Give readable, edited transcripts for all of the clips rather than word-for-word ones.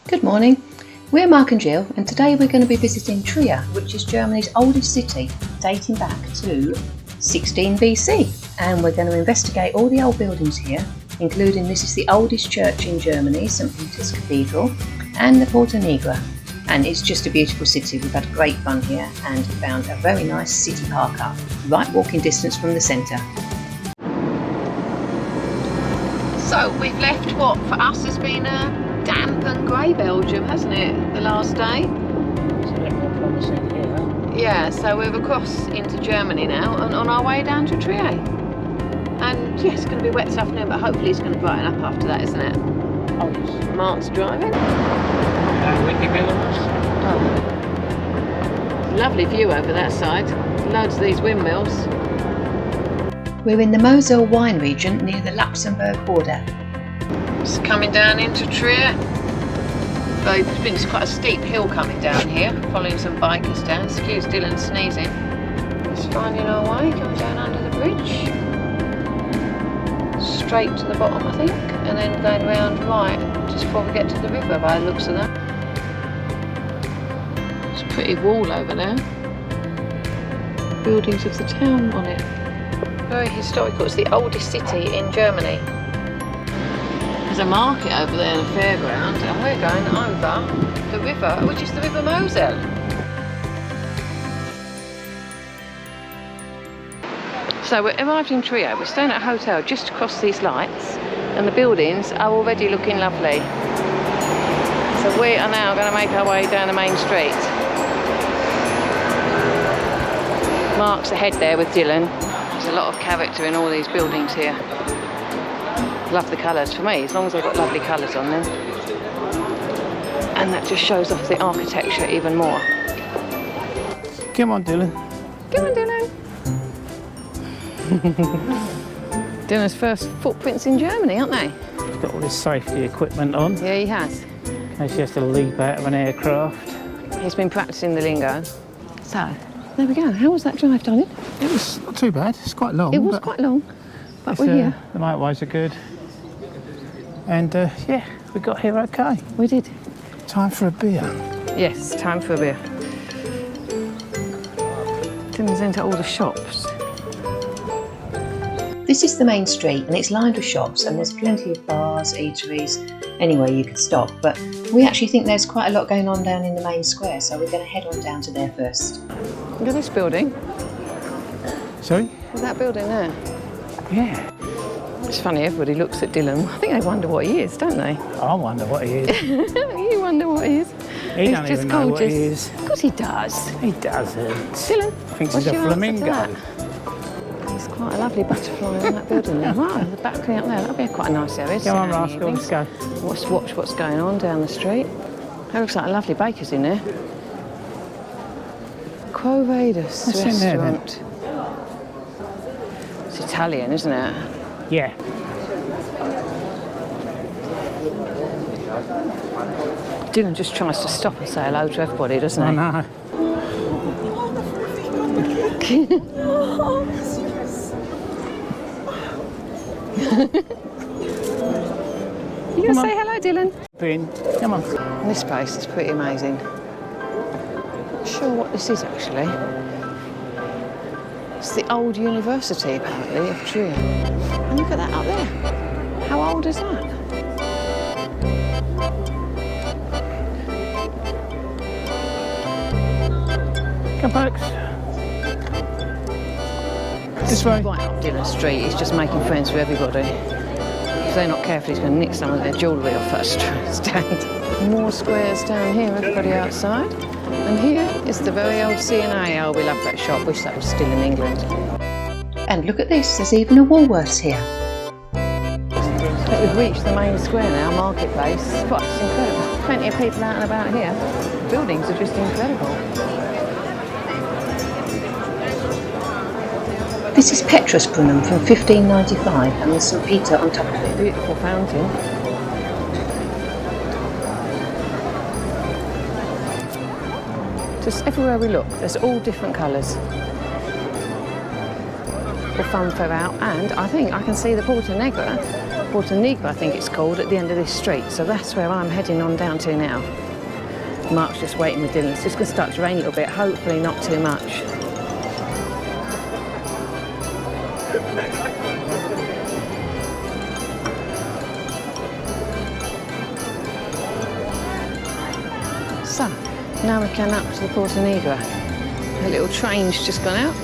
Good morning, we're Mark and Jill and today we're going to be visiting Trier, which is Germany's oldest city, dating back to 16 BC. And we're going to investigate all the old buildings here, including this is the oldest church in Germany, St Peter's Cathedral, and the Porta Nigra. And it's just a beautiful city. We've had great fun here and found a very nice city park up, right walking distance from the centre. So we've left what for us has been a damp and grey Belgium, hasn't it, the last day? It's a bit more promising here. Yeah, so we're across into Germany now and on our way down to Trier. And yeah, it's going to be wet this afternoon, but hopefully it's going to brighten up after that, isn't it? Oh yes. Mark's driving. Windy Wilderness. Oh. Lovely view over that side. Loads of these windmills. We're in the Moselle wine region near the Luxembourg border. It's coming down into Trier. It's quite a steep hill coming down here, following some bikers down. Excuse Dylan sneezing. Just finding our way, going down under the bridge. Straight to the bottom, I think, and then going round right just before we get to the river by the looks of that. It's a pretty wall over there. Buildings of the town on it. Very historical. It's the oldest city in Germany. There's a market over there, the fairground, and we're going over the river, which is the River Moselle. So we're arrived in Trier. We're staying at a hotel just across these lights, and the buildings are already looking lovely. So we are now going to make our way down the main street. Mark's ahead there with Dylan. There's a lot of character in all these buildings here. Love the colours for me, as long as they've got lovely colours on them. And that just shows off the architecture even more. Come on, Dylan. Come on, Dylan. Dylan's first footprints in Germany, aren't they? He's got all his safety equipment on. Yeah, he has. In case he has to leap out of an aircraft. He's been practicing the lingo. So, there we go. How was that drive, darling? It was not too bad. It's quite long. It was quite long, but we're here. The motorways are good. And yeah, we got here okay. We did. Time for a beer. Yes, time for a beer. Dylan's into all the shops. This is the main street and it's lined with shops and there's plenty of bars, eateries, anywhere you could stop. But we actually think there's quite a lot going on down in the main square, so we're going to head on down to there first. Look at this building. Sorry? Is that building there? Yeah. It's funny, everybody looks at Dylan. I think they wonder what he is, don't they? I wonder what he is. You wonder what he is? He don't even know what he is. Of course he does. He doesn't. Dylan, Thinks he's a flamingo. There's quite a lovely butterfly on that building there. Wow, the balcony up there, that'll be quite a nice area. Come on, rascal, let's go. Let's watch what's going on down the street. That looks like a lovely baker's in there. Quo Vadis What's in there, then? restaurant. It's Italian, isn't it? Yeah. Dylan just tries to stop and say hello to everybody, doesn't he? I know. You going to say hello, Dylan? Come on. This place is pretty amazing. Not sure what this is actually. It's the old university, apparently, of Trier. And look at that up there. How old is that? Come back. This way. Right up Dylan Street, he's just making friends with everybody. If they're not careful, he's going to nick some of their jewellery off that stand. More squares down here, everybody outside. And here is the very old C&A. Oh, we love that shop. Wish that was still in England. And look at this, there's even a Woolworths here. We've reached the main square now, marketplace. What, it's incredible. Plenty of people out and about here. The buildings are just incredible. This is Petrusbrunnen from 1595 and there's St Peter on top of it. Beautiful fountain. Just everywhere we look, there's all different colours. The funfair out, and I think I can see the Porta Nigra Porta Nigra, I think it's called, at the end of this street. So that's where I'm heading on down to now. Mark's just waiting with Dylan. It's just going to start to rain a little bit, hopefully not too much. So, now we can up to the Porta Nigra. A little train's just gone out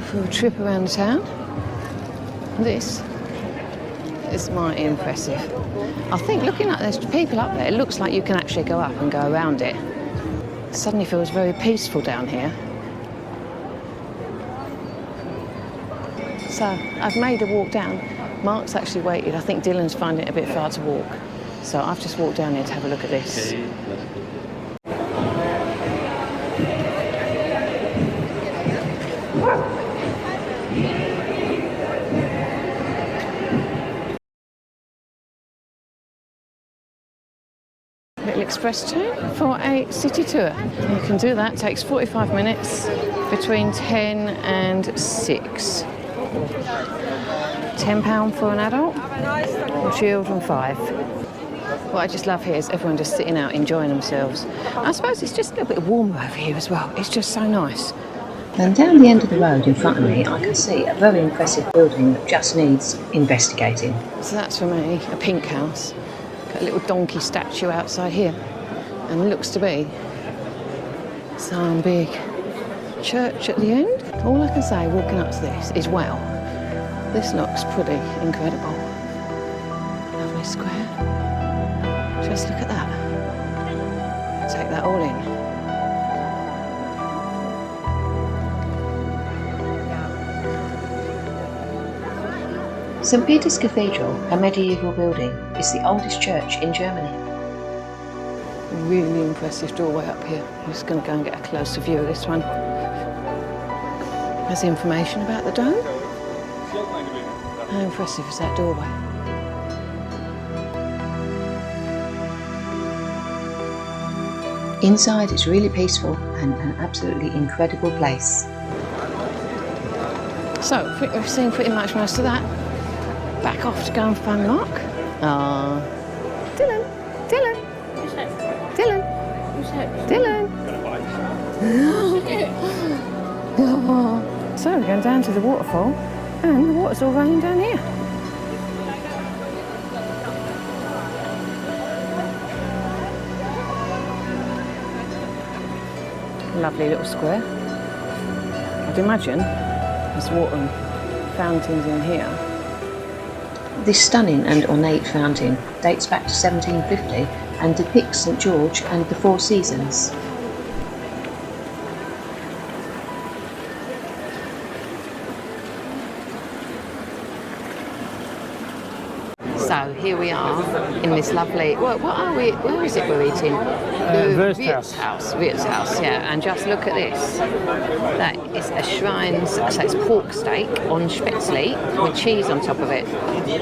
for a trip around the town. This is mighty impressive. I think looking like there's people up there, it looks like you can actually go up and go around it. It suddenly feels very peaceful down here. So I've made a walk down. Mark's actually waited. I think Dylan's finding it a bit far to walk. So I've just walked down here to have a look at this. Little express train for a city tour. You can do that. It takes 45 minutes between 10 and 6. £10 for an adult, or children 5. What I just love here is everyone just sitting out enjoying themselves. I suppose it's just a little bit warmer over here as well. It's just so nice. And down the end of the road in front of me, I can see a very impressive building that just needs investigating. So that's for me, a pink house. Got a little donkey statue outside here, and it looks to be some big church at the end. All I can say walking up to this is wow, this looks pretty incredible. Lovely square. Just look at that. Take that all in. St. Peter's Cathedral, a medieval building, is the oldest church in Germany. Really impressive doorway up here. I'm just going to go and get a closer view of this one. There's information about the dome. How impressive is that doorway? Inside it's really peaceful and an absolutely incredible place. So, we've seen pretty much most of that. Back off to go and find Mark. Ah, Dylan, Dylan, Dylan, Dylan. So we're going down to the waterfall, and the water's all running down here. Lovely little square. I'd imagine there's water and fountains in here. This stunning and ornate fountain dates back to 1750 and depicts St. George and the 4 seasons. So here we are in this lovely, what are we, where is it we're eating? Riot's house. Riot's house, yeah, and just look at this. That is a shrine, so it's pork steak on spätzle with cheese on top of it.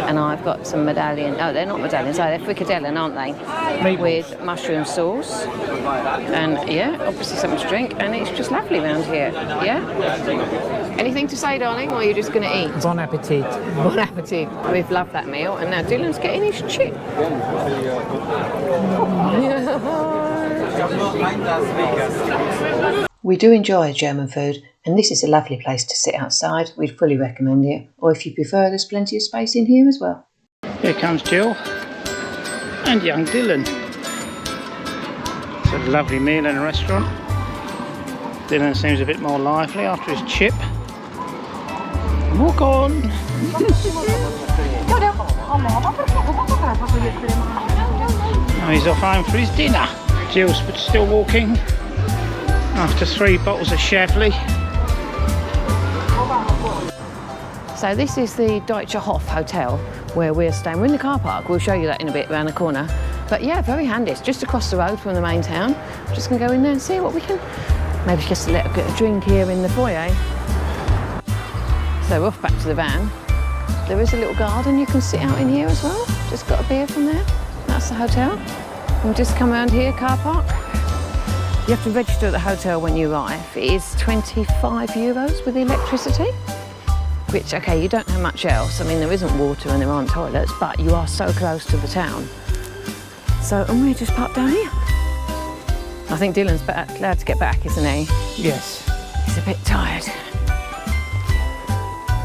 And I've got some medallion, oh they're not medallions, they're frikadellen, aren't they? Meatballs. With mushroom sauce. And yeah, obviously something to drink, and it's just lovely around here, yeah? Anything to say, darling, or are you just going to eat? Bon appetit. Bon appetit. We've loved that meal, and now Dylan's getting his chip. We do enjoy German food, and this is a lovely place to sit outside. We'd fully recommend it. Or if you prefer, there's plenty of space in here as well. Here comes Jill and young Dylan. It's a lovely meal in a restaurant. Dylan seems a bit more lively after his chip. Walk on! Now he's off home for his dinner. Jill's still walking after 3 bottles of Chablis. So this is the Deutscherhof hotel where we're staying. We're in the car park. We'll show you that in a bit around the corner. But yeah, very handy. It's just across the road from the main town. I'm just going to go in there and see what we can. Maybe just get a drink here in the foyer. So we're off back to the van. There is a little garden you can sit out in here as well. Just got a beer from there. That's the hotel. And just come around here, car park. You have to register at the hotel when you arrive. It is €25 with the electricity. which, okay, you don't have much else. I mean, there isn't water and there aren't toilets, but you are so close to the town. So, and we just parked down here. I think Dylan's glad to get back, isn't he? Yes. He's a bit tired.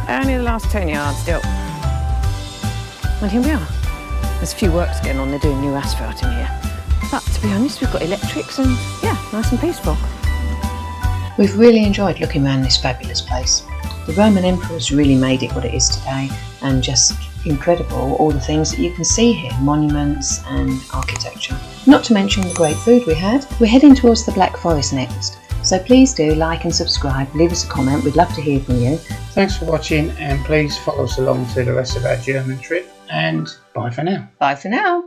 Only the last 10 yards still. And here we are. There's a few works going on. They're doing new asphalt in here. But to be honest, we've got electrics and, yeah, nice and peaceful. We've really enjoyed looking around this fabulous place. The Roman emperors really made it what it is today, and just incredible all the things that you can see here, monuments and architecture. Not to mention the great food we had. We're heading towards the Black Forest next, so please do like and subscribe, leave us a comment, we'd love to hear from you. Thanks for watching, and please follow us along to the rest of our German trip, and bye for now. Bye for now.